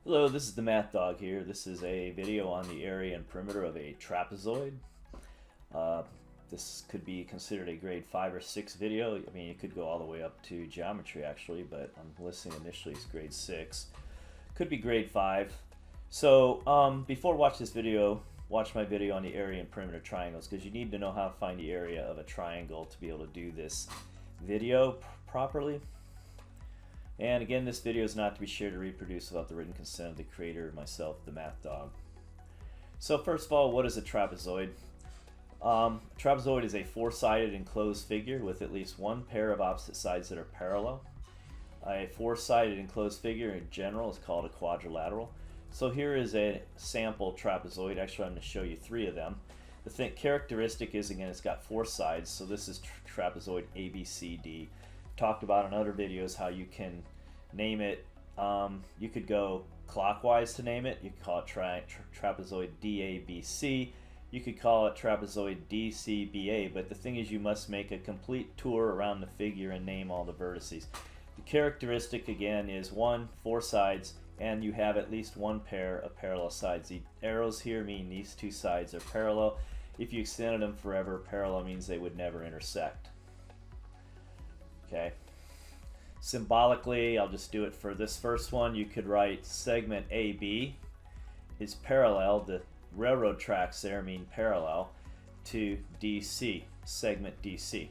Hello, this is the Math Dog here. This is a video on the area and perimeter of a trapezoid. Uh, this could be considered a grade 5 or 6 video. I mean, it could go all the way up to geometry actually, but I'm listing initially as grade 6. Could be grade 5. So before watch this video, watch my video on the area and perimeter triangles because you need to know how to find the area of a triangle to be able to do this video properly. And again, this video is not to be shared or reproduced without the written consent of the creator, myself, the Math Dog. So first of all, what is a trapezoid? A trapezoid is a four-sided enclosed figure with at least one pair of opposite sides that are parallel. A four-sided enclosed figure in general is called a quadrilateral. So here is a sample trapezoid. Actually, I'm going to show you 3 of them. The characteristic is, again, it's got 4 sides. So this is trapezoid ABCD. Talked about in other videos how you can name it. You could go clockwise to name it. You could call it trapezoid DABC. You could call it trapezoid DCBA, but the thing is you must make a complete tour around the figure and name all the vertices. The characteristic again is 4 sides, and you have at least one pair of parallel sides. The arrows here mean these 2 sides are parallel. If you extended them forever, parallel means they would never intersect. Okay. Symbolically, I'll just do it for this first one. You could write segment AB is parallel. The railroad tracks there mean parallel to DC, segment DC.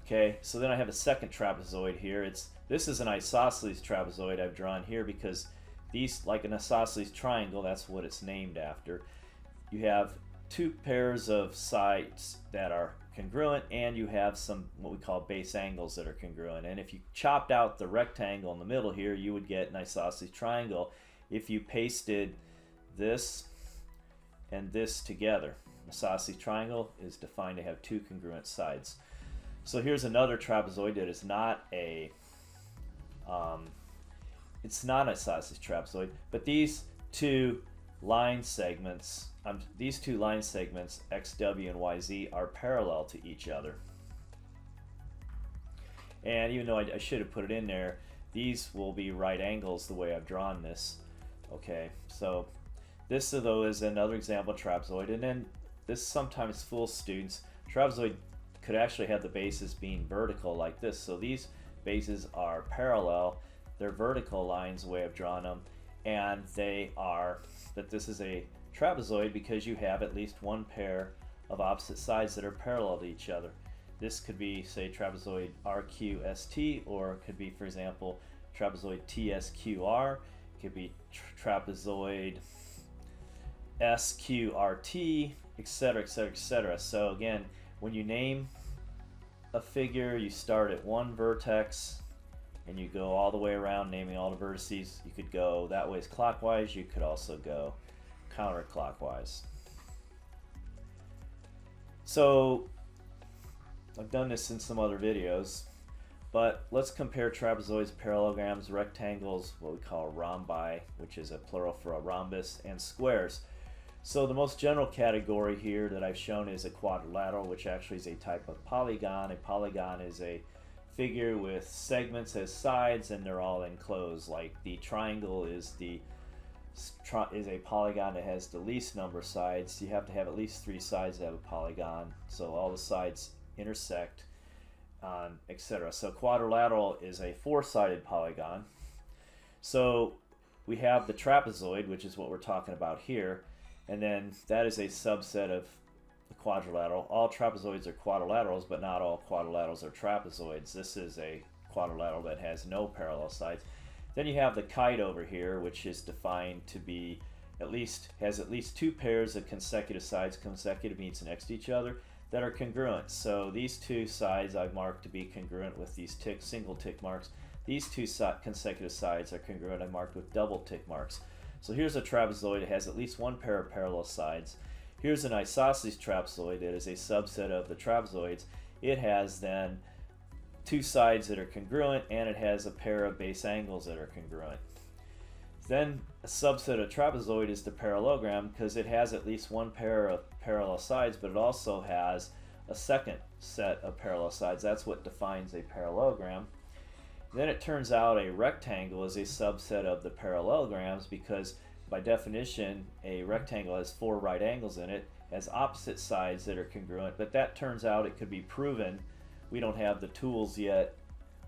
Okay, so then I have a second trapezoid here. This is an isosceles trapezoid I've drawn here because these, like an isosceles triangle, that's what it's named after. You have 2 pairs of sides that are congruent, and you have some what we call base angles that are congruent. And if you chopped out the rectangle in the middle here, you would get an isosceles triangle if you pasted this and this together. An isosceles triangle is defined to have 2 congruent sides. So here's another trapezoid that is not a it's not an isosceles trapezoid, but these two line segments, XW and YZ, are parallel to each other. And even though I should have put it in there, these will be right angles the way I've drawn this. Okay, so this though is another example of trapezoid, and then this sometimes fools students. Trapezoid could actually have the bases being vertical like this. So these bases are parallel, they're vertical lines the way I've drawn them, and they are, that this is a trapezoid because you have at least one pair of opposite sides that are parallel to each other. This could be, say, trapezoid RQST, or it could be, for example, trapezoid TSQR. It could be trapezoid SQRT, etc., etc., etc. So again, when you name a figure, you start at one vertex and you go all the way around naming all the vertices. You could go that way is clockwise, you could also go counterclockwise. So I've done this in some other videos, but let's compare trapezoids, parallelograms, rectangles, what we call rhombi, which is a plural for a rhombus, and squares. So the most general category here that I've shown is a quadrilateral, which actually is a type of polygon. A polygon is a figure with segments as sides, and they're all enclosed. Like the triangle is a polygon that has the least number of sides. You have to have at least 3 sides to have a polygon, so all the sides intersect, etc. So quadrilateral is a 4-sided polygon. So we have the trapezoid, which is what we're talking about here, and then that is a subset of the quadrilateral. All trapezoids are quadrilaterals, but not all quadrilaterals are trapezoids. This is a quadrilateral that has no parallel sides. Then you have the kite over here, which is defined to be has at least 2 pairs of consecutive sides. Consecutive means next to each other, that are congruent. So these 2 sides I've marked to be congruent with these single tick marks. These 2 consecutive sides are congruent. I marked with double tick marks. So here's a trapezoid. It has at least one pair of parallel sides. Here's an isosceles trapezoid. It is a subset of the trapezoids. It has then 2 sides that are congruent, and it has a pair of base angles that are congruent. Then a subset of trapezoid is the parallelogram because it has at least one pair of parallel sides, but it also has a second set of parallel sides. That's what defines a parallelogram. Then it turns out a rectangle is a subset of the parallelograms because by definition a rectangle has 4 right angles in it, has opposite sides that are congruent, but that turns out it could be proven. We don't have the tools yet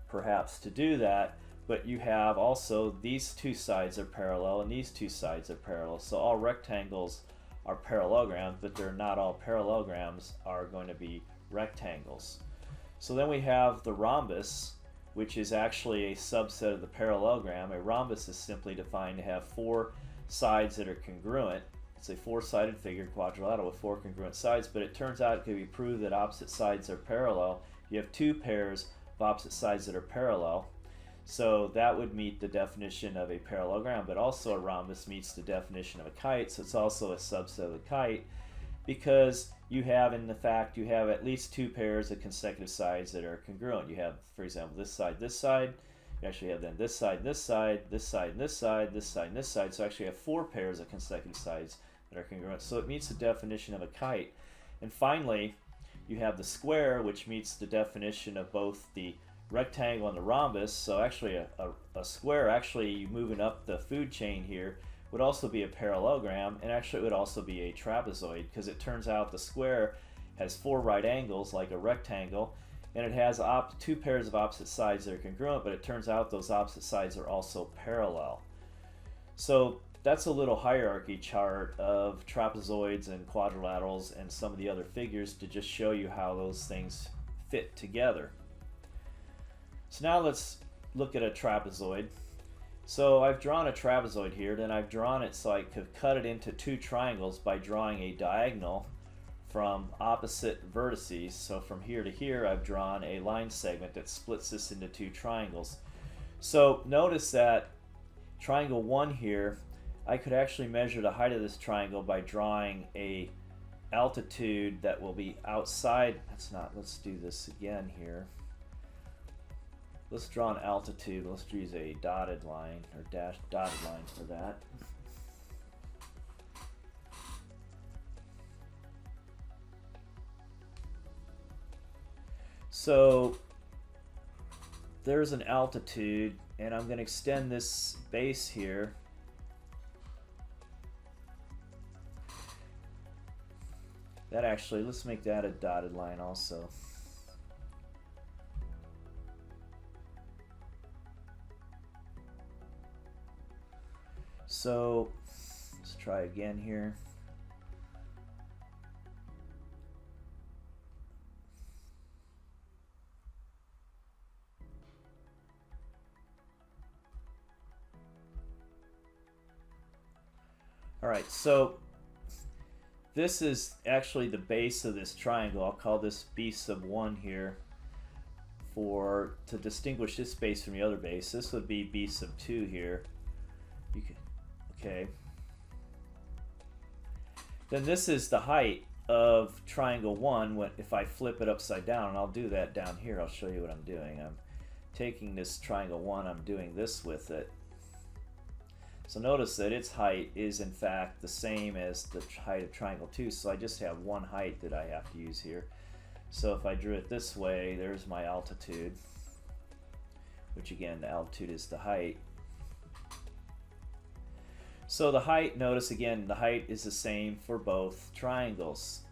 perhaps to do that, but you have also these 2 sides are parallel and these 2 sides are parallel. So all rectangles are parallelograms, but they're not all parallelograms are going to be rectangles. So then we have the rhombus, which is actually a subset of the parallelogram. A rhombus is simply defined to have 4 sides that are congruent. It's a 4-sided figure, quadrilateral with 4 congruent sides, but it turns out it can be proved that opposite sides are parallel. You have 2 pairs of opposite sides that are parallel. So that would meet the definition of a parallelogram, but also a rhombus meets the definition of a kite, so it's also a subset of a kite because you have, in the fact, you have at least 2 pairs of consecutive sides that are congruent. You have, for example, this side, you actually have then this side, this side, this side, and this side, this side, and this side, so actually you have 4 pairs of consecutive sides that are congruent, so it meets the definition of a kite. And finally, you have the square, which meets the definition of both the rectangle and the rhombus. So actually a square, actually you moving up the food chain here, would also be a parallelogram, and actually it would also be a trapezoid because it turns out the square has 4 right angles like a rectangle, and it has 2 pairs of opposite sides that are congruent, but it turns out those opposite sides are also parallel. So that's a little hierarchy chart of trapezoids and quadrilaterals and some of the other figures to just show you how those things fit together. So now let's look at a trapezoid. So I've drawn a trapezoid here, then I've drawn it so I could cut it into 2 triangles by drawing a diagonal from opposite vertices. So from here to here I've drawn a line segment that splits this into 2 triangles. So notice that triangle 1 here, I could actually measure the height of this triangle by drawing a altitude that will be outside. Let's do this again here. Let's draw an altitude. Let's use a dotted line or dotted line for that. So there's an altitude, and I'm going to extend this base here. That actually, let's make that a dotted line also. So let's try again here. All right, so this is actually the base of this triangle. I'll call this B sub 1 here to distinguish this base from the other base. This would be B sub 2 here. Okay. Then this is the height of triangle 1 if I flip it upside down, and I'll do that down here. I'll show you what I'm doing. I'm taking this triangle 1, I'm doing this with it. So notice that its height is in fact the same as the height of triangle 2, so I just have one height that I have to use here. So if I drew it this way, there's my altitude, which again, the altitude is the height. So the height, notice again, the height is the same for both triangles.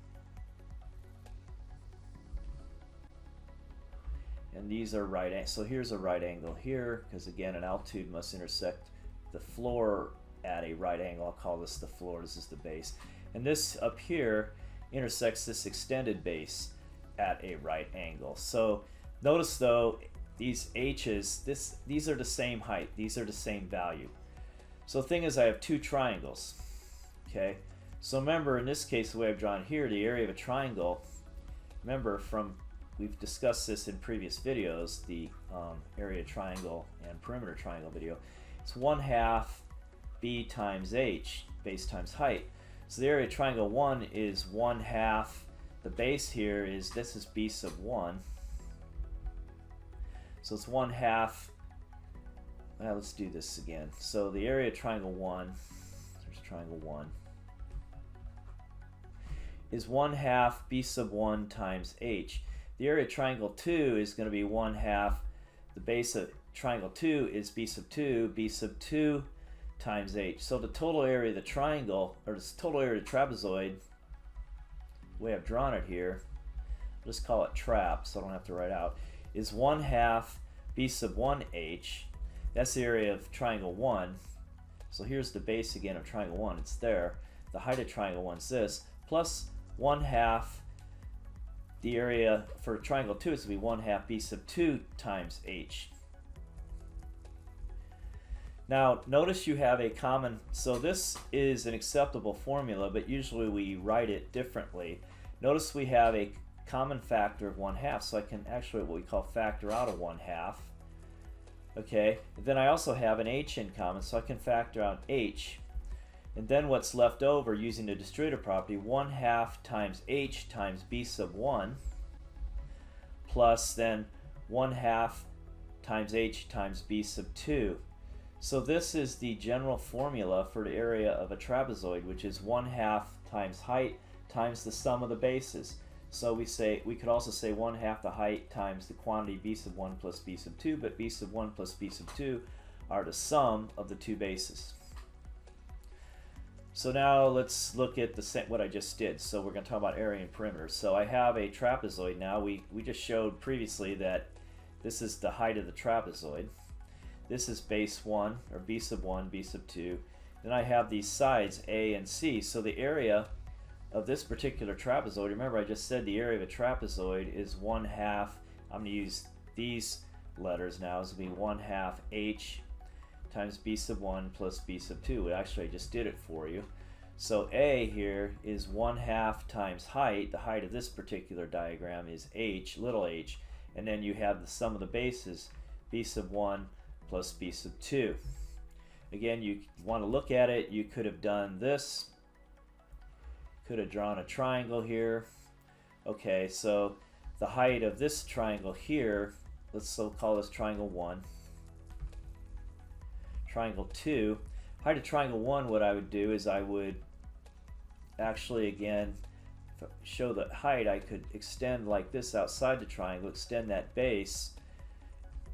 And these are right angles. So here's a right angle here, because again, an altitude must intersect the floor at a right angle. I'll call this the floor, this is the base. And this up here intersects this extended base at a right angle. So notice though, these H's, these are the same height, these are the same value. So the thing is, I have 2 triangles, okay? So remember, in this case, the way I've drawn here, the area of a triangle, remember we've discussed this in previous videos, the area triangle and perimeter triangle video. It's 1/2 B times H, base times height. So the area of triangle 1 is 1/2, the base here is, this is B sub 1. So it's 1/2. Let's do this again. So the area of triangle 1, there's triangle 1, is 1/2 B sub 1 times H. The area of triangle 2 is going to be 1/2 the base of triangle 2 is b sub 2 times h. So the total area of the triangle, or the total area of the trapezoid, the way I've drawn it here, let's call it trap so I don't have to write out, is 1/2 b sub 1h. That's the area of triangle 1. So here's the base again of triangle 1. It's there. The height of triangle 1 is this, plus 1/2 the area for triangle 2 is going to be 1/2 b sub 2 times h. Now notice you have a common, so this is an acceptable formula, but usually we write it differently. Notice we have a common factor of 1/2, so I can actually what we call factor out of 1/2. Okay, then I also have an h in common, so I can factor out h. And then what's left over using the distributive property, 1/2 times h times b sub 1 plus then 1/2 times h times b sub 2. So this is the general formula for the area of a trapezoid, which is 1/2 times height times the sum of the bases. So we could also say 1/2 the height times the quantity b sub 1 plus b sub 2, but b sub 1 plus b sub 2 are the sum of the two bases. So now let's look at what I just did. So we're going to talk about area and perimeter. So I have a trapezoid now. We just showed previously that this is the height of the trapezoid. This is base 1, or b sub 1, b sub 2. Then I have these sides a and c. So the area of this particular trapezoid, remember I just said the area of a trapezoid is 1/2, I'm going to use these letters now, is going to be 1/2 h times b sub 1 plus b sub 2. Actually I just did it for you. So a here is 1/2 times height. The height of this particular diagram is h, little h, and then you have the sum of the bases, b sub 1 plus b sub 2. Again, you want to look at it, you could have done this, could have drawn a triangle here. Okay, so the height of this triangle here, let's so call this triangle 1. Triangle 2, height of triangle 1, what I would do is I would actually again show the height. I could extend like this outside the triangle, extend that base,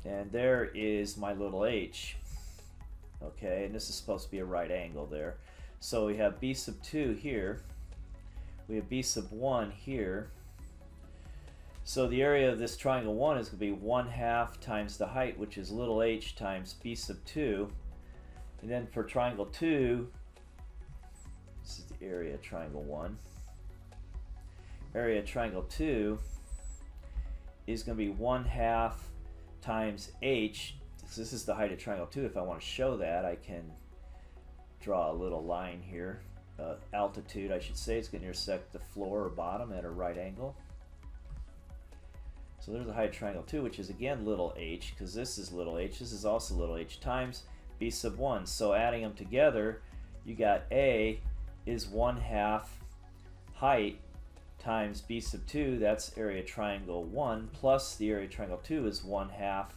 and there is my little h. Okay, and this is supposed to be a right angle there. So we have b sub 2 here, we have b sub 1 here. So the area of this triangle 1 is going to be 1/2 times the height, which is little h, times b sub 2. And then for triangle 2, this is the area of triangle 1. Area of triangle 2 is going to be 1/2 times h. So this is the height of triangle 2. If I want to show that, I can draw a little line here. Altitude, I should say, it's going to intersect the floor or bottom at a right angle. So there's the height of triangle 2, which is again little h, because this is little h. This is also little h, times b sub 1. So adding them together, you got a is 1/2 height times b sub 2, that's area triangle 1, plus the area triangle 2 is 1/2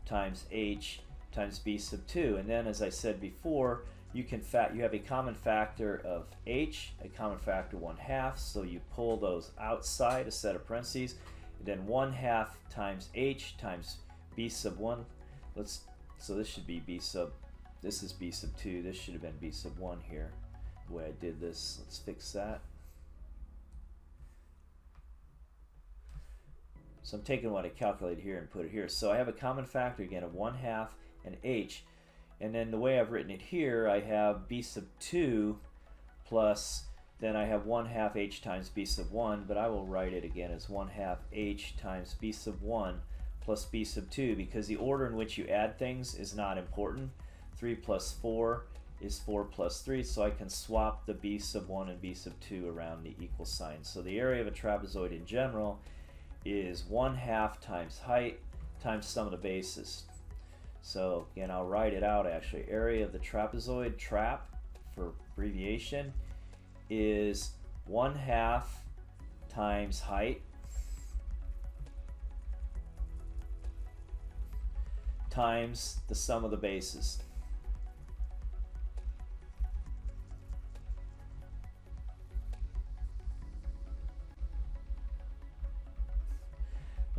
times h times b sub 2. And then, as I said before, you have a common factor of h, a common factor 1/2, so you pull those outside a set of parentheses, and then 1/2 times h times b sub 1. So this should be this is b sub 2, this should have been b sub 1 here, the way I did this. Let's fix that. So I'm taking what I calculated here and put it here. So I have a common factor again of 1/2 and h, and then the way I've written it here, I have b sub 2 plus, then I have 1/2 h times b sub 1, but I will write it again as 1/2 h times b sub 1 plus b sub 2, because the order in which you add things is not important. 3 plus 4 is 4 plus 3, so I can swap the b sub 1 and b sub 2 around the equal sign. So the area of a trapezoid in general is 1/2 times height times sum of the bases. So again, I'll write it out actually. Area of the trapezoid, trap for abbreviation, is 1/2 times height times the sum of the bases.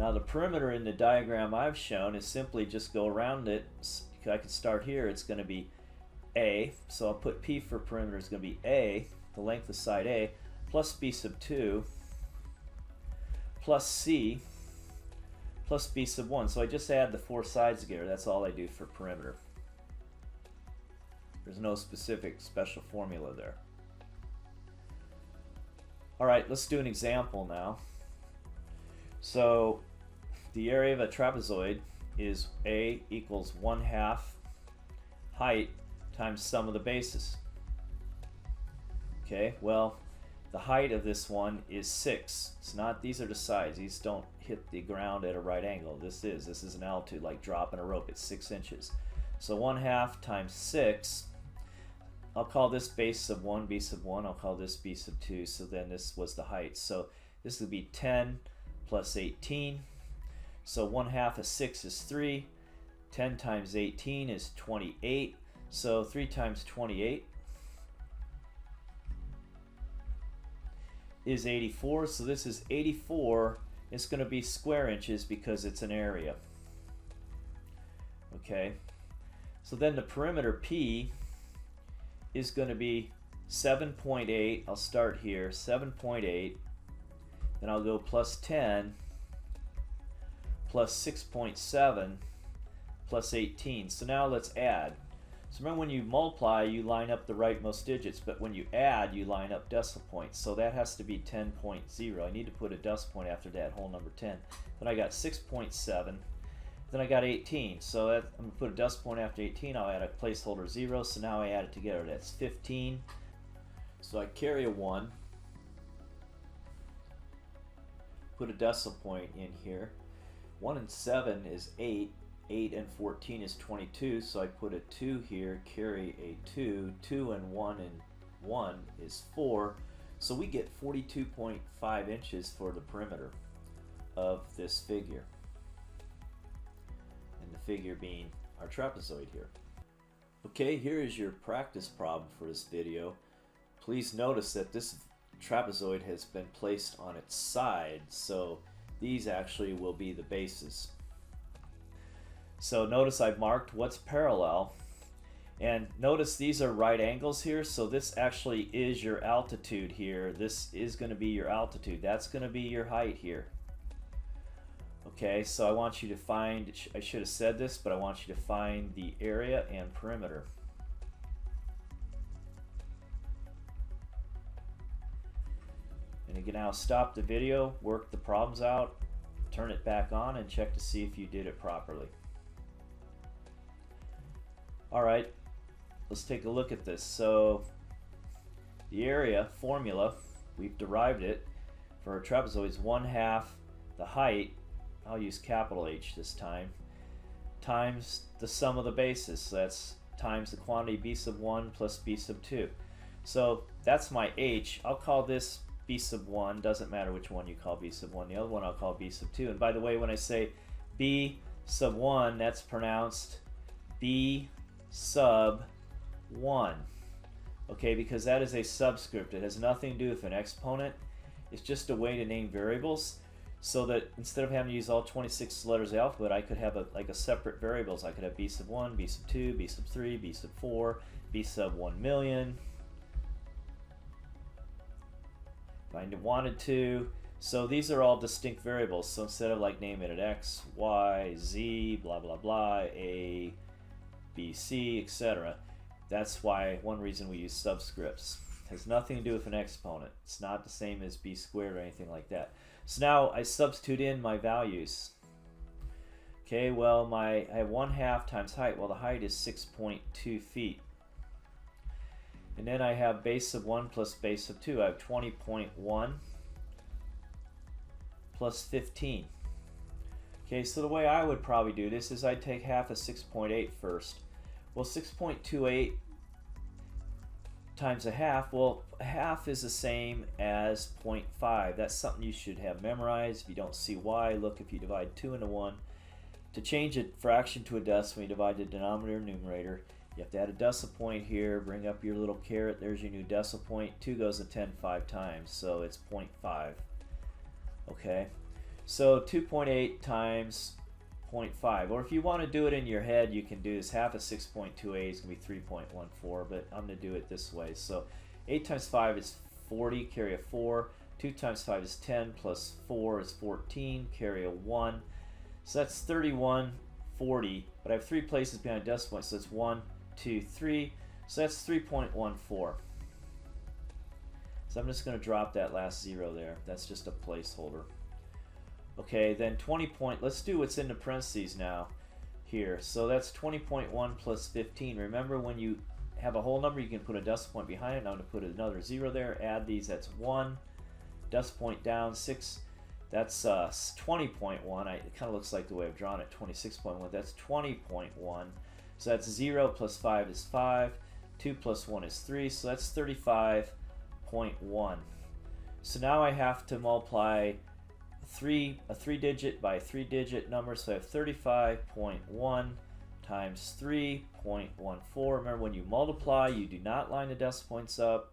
Now the perimeter in the diagram I've shown is simply just go around it. I could start here. It's going to be A, so I'll put P for perimeter is going to be A, the length of side A, plus B sub 2, plus C, plus B sub 1. So I just add the four sides together. That's all I do for perimeter. There's no specific special formula there. Alright, let's do an example now. So the area of a trapezoid is A equals 1/2 height times sum of the bases. Okay, well, the height of this one is 6. It's not, these are the sides. These don't hit the ground at a right angle. This is an altitude, like dropping a rope. It's 6 inches. So 1/2 times 6, I'll call this base sub 1, B sub 1. I'll call this B sub 2. So then this was the height. So this would be 10 plus 18. So 1/2 of 6 is 3. 10 times 18 is 28. So 3 times 28 is 84. So this is 84. It's going to be square inches because it's an area. Okay. So then the perimeter P is going to be 7.8. I'll start here. 7.8. Then I'll go plus 10 plus 6.7 plus 18. So now let's add. So remember, when you multiply, you line up the rightmost digits, but when you add, you line up decimal points. So that has to be 10.0. I need to put a decimal point after that, whole number 10. Then I got 6.7. Then I got 18. So I'm going to put a decimal point after 18. I'll add a placeholder 0. So now I add it together. That's 15. So I carry a 1. Put a decimal point in here. 1 and 7 is 8. 8 and 14 is 22, so I put a 2 here, carry a 2. 2 and 1 and 1 is 4. So we get 42.5 inches for the perimeter of this figure. And the figure being our trapezoid here. Okay, here is your practice problem for this video. Please notice that this trapezoid has been placed on its side, so these actually will be the bases. So notice I've marked what's parallel, and notice these are right angles here, so this actually is your altitude here. This is going to be your altitude. That's going to be your height here. Okay, so I want you to find, I should have said this, but I want you to find the area and perimeter. And you can now stop the video, work the problems out, turn it back on, and check to see if you did it properly. Alright, let's take a look at this. So the area formula, we've derived it for a trapezoid is 1/2 the height, I'll use capital H this time, times the sum of the bases. So that's times the quantity B sub 1 plus B sub 2. So that's my H. I'll call this B sub 1. Doesn't matter which one you call B sub 1. The other one I'll call B sub 2. And by the way, when I say B sub 1, that's pronounced B sub 1. Okay, because that is a subscript. It has nothing to do with an exponent. It's just a way to name variables, so that instead of having to use all 26 letters of the alphabet, I could have a separate variables. I could have B sub 1, B sub 2, B sub 3, B sub 4, B sub 1 million, if I wanted to. So these are all distinct variables. So instead of like naming it X, Y, Z, blah blah blah, A, B, C, etc. That's why one reason we use subscripts. It has nothing to do with an exponent. It's not the same as B squared or anything like that. So now I substitute in my values. Okay, well I have 1/2 times height. Well, the height is 6.2 feet. And then I have base sub 1 plus base sub 2. I have 20.1 plus 15. Okay, so the way I would probably do this is I'd take half of 6.8 first. Well, 6.28 times a half, well, a half is the same as 0.5. That's something you should have memorized. If you don't see why, look, if you divide 2 into 1. To change a fraction to a decimal, you divide the denominator and numerator. You have to add a decimal point here, bring up your little caret, there's your new decimal point. 2 goes to 10 5 times, so it's 0.5. Okay, So 2.8 times 0.5, or if you want to do it in your head, you can do this. Half of 6.28 is going to be 3.14, but I'm going to do it this way. So 8 times 5 is 40, carry a 4. 2 times 5 is 10, plus 4 is 14, carry a 1. So that's 3140, but I have 3 places behind a decimal point, so it's 1, 2, 3. So that's 3.14. So I'm just going to drop that last 0 there. That's just a placeholder. Okay, then 20 point, let's do what's in the parentheses now here. So that's 20.1 plus 15. Remember, when you have a whole number, you can put a decimal point behind it. And I'm going to put another 0 there. Add these, that's 1. Decimal point down, 6. That's 20.1. It kind of looks like the way I've drawn it, 26.1. That's 20.1. So that's 0 plus 5 is 5. 2 plus 1 is 3. So that's 35.1. So now I have to multiply a 3-digit by a 3-digit number, so I have 35.1 times 3.14. Remember, when you multiply, you do not line the decimal points up,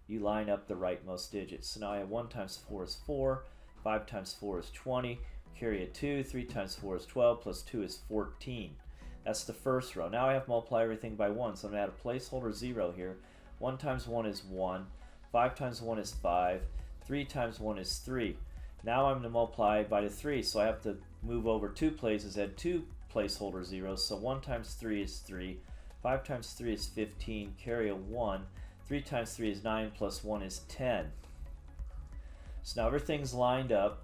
you line up the rightmost digits. So now I have 1 times 4 is 4, 5 times 4 is 20, carry a 2, 3 times 4 is 12, plus 2 is 14. That's the first row. Now I have to multiply everything by 1, so I'm going to add a placeholder 0 here. 1 times 1 is 1, 5 times 1 is 5, 3 times 1 is 3. Now I'm going to multiply by the 3, so I have to move over 2 places, add 2 placeholder zeros. So 1 times 3 is 3, 5 times 3 is 15, carry a 1, 3 times 3 is 9, plus 1 is 10. So now everything's lined up.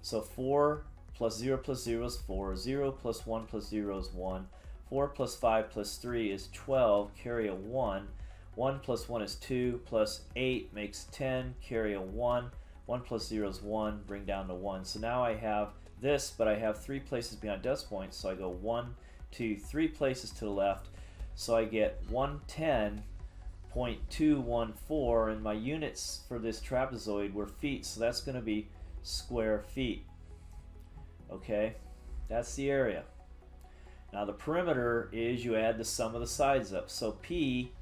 So 4 plus 0 is 4, 0 plus 1 plus 0 is 1, 4 plus 5 plus 3 is 12, carry a 1, 1 plus 1 is 2, plus 8 makes 10, carry a 1, 1 plus 0 is 1, bring down to 1. So now I have this, but I have 3 places beyond decimal points, so I go 1, 2, 3 places to the left, so I get 110.214, and my units for this trapezoid were feet, so that's going to be square feet. Okay, that's the area. Now the perimeter is you add the sum of the sides up, so P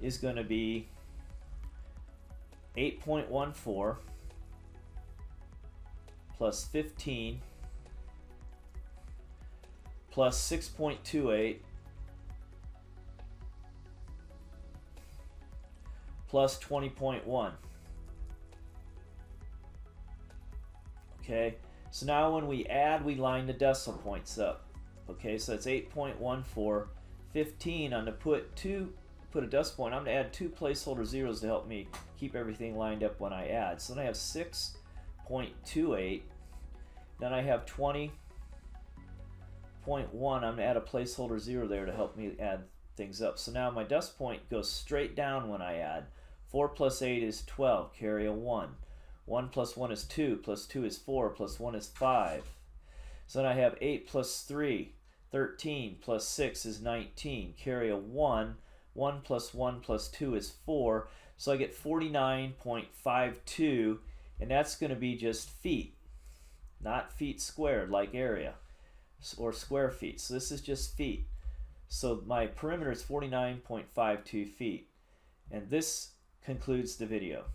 is going to be 8.14 plus 15 plus 6.28 plus 20.1. Okay, so now when we add, we line the decimal points up. Okay, so it's 8.14, 15. I'm going to put a decimal point. I'm going to add 2 placeholder zeros to help me keep everything lined up when I add. So then I have 6.28. Then I have 20.1. I'm going to add a placeholder 0 there to help me add things up. So now my decimal point goes straight down when I add. 4 plus 8 is 12, carry a 1. 1 plus 1 is 2, plus 2 is 4, plus 1 is 5. So then I have 8 plus 3, 13, plus 6 is 19, carry a 1. 1 plus 1 plus 2 is 4, so I get 49.52, and that's going to be just feet, not feet squared like area, or square feet. So this is just feet. So my perimeter is 49.52 feet. And this concludes the video.